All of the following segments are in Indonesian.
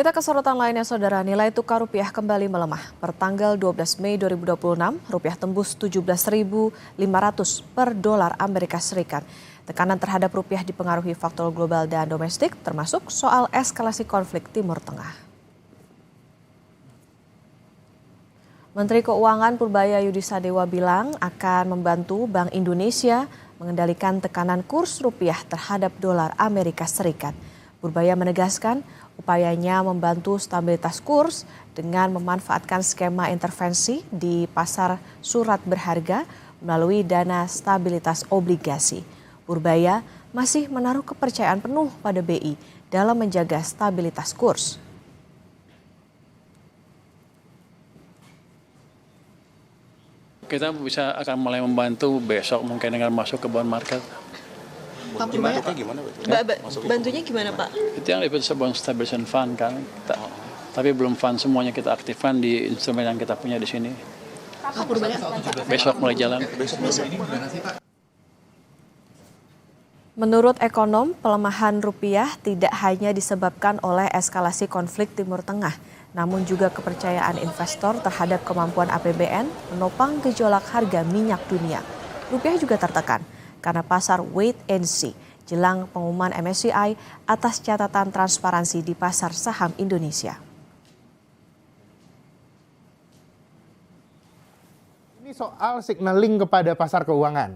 Kita ke sorotan lainnya, Saudara. Nilai tukar rupiah kembali melemah. Pertanggal 12 Mei 2026, rupiah tembus 17.500 per dolar Amerika Serikat. Tekanan terhadap rupiah dipengaruhi faktor global dan domestik, termasuk soal eskalasi konflik Timur Tengah. Menteri Keuangan Purbaya Yudisadewa bilang akan membantu Bank Indonesia mengendalikan tekanan kurs rupiah terhadap dolar Amerika Serikat. Purbaya menegaskan upayanya membantu stabilitas kurs dengan memanfaatkan skema intervensi di pasar surat berharga melalui dana stabilitas obligasi. Purbaya masih menaruh kepercayaan penuh pada BI dalam menjaga stabilitas kurs. Kita akan mulai membantu besok mungkin dengan masuk ke bond market. Pak Purbaya, bantunya gimana Pak? Itu yang disebut stabilization fund kan. Tapi belum fund semuanya kita aktifkan di instrumen yang kita punya di sini. Pak Purbaya, Besok mulai jalan. Menurut ekonom, pelemahan rupiah tidak hanya disebabkan oleh eskalasi konflik Timur Tengah, namun juga kepercayaan investor terhadap kemampuan APBN menopang gejolak harga minyak dunia. Rupiah juga tertekan karena pasar wait and see jelang pengumuman MSCI atas catatan transparansi di pasar saham Indonesia. Ini soal signaling kepada pasar keuangan.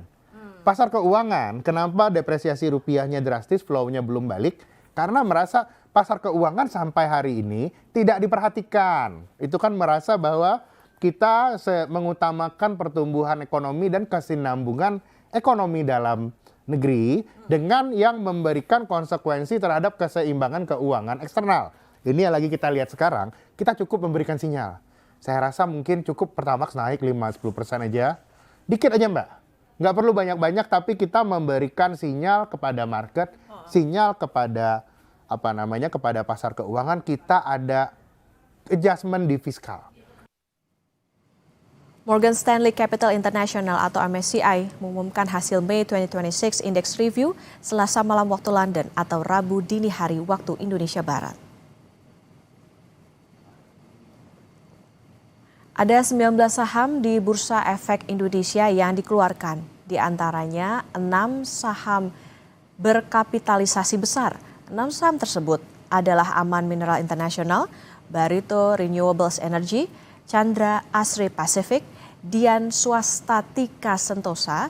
Pasar keuangan, kenapa depresiasi rupiahnya drastis, flow-nya belum balik? Karena merasa pasar keuangan sampai hari ini tidak diperhatikan. Itu kan merasa bahwa kita mengutamakan pertumbuhan ekonomi dan kesinambungan ekonomi dalam negeri dengan yang memberikan konsekuensi terhadap keseimbangan keuangan eksternal. Ini yang lagi kita lihat sekarang, kita cukup memberikan sinyal. Saya rasa mungkin cukup Pertamax naik 5-10% aja. Dikit aja Mbak. Nggak perlu banyak-banyak, tapi kita memberikan sinyal kepada market, sinyal kepada kepada pasar keuangan, kita ada adjustment di fiskal. Morgan Stanley Capital International atau MSCI mengumumkan hasil May 2026 Index Review Selasa malam waktu London atau Rabu dini hari waktu Indonesia Barat. Ada 19 saham di Bursa Efek Indonesia yang dikeluarkan, di antaranya 6 saham berkapitalisasi besar. 6 saham tersebut adalah Aman Mineral International, Barito Renewables Energy, Chandra Asri Pacific, Dian Swastatika Sentosa,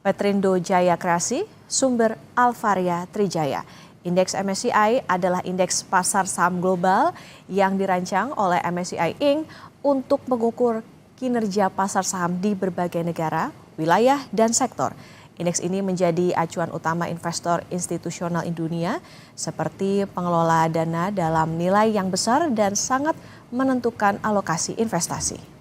Petrindo Jaya Kreasi, Sumber Alvaria Trijaya. Indeks MSCI adalah indeks pasar saham global yang dirancang oleh MSCI Inc. untuk mengukur kinerja pasar saham di berbagai negara, wilayah, dan sektor. Indeks ini menjadi acuan utama investor institusional di dunia seperti pengelola dana dalam nilai yang besar dan sangat menentukan alokasi investasi.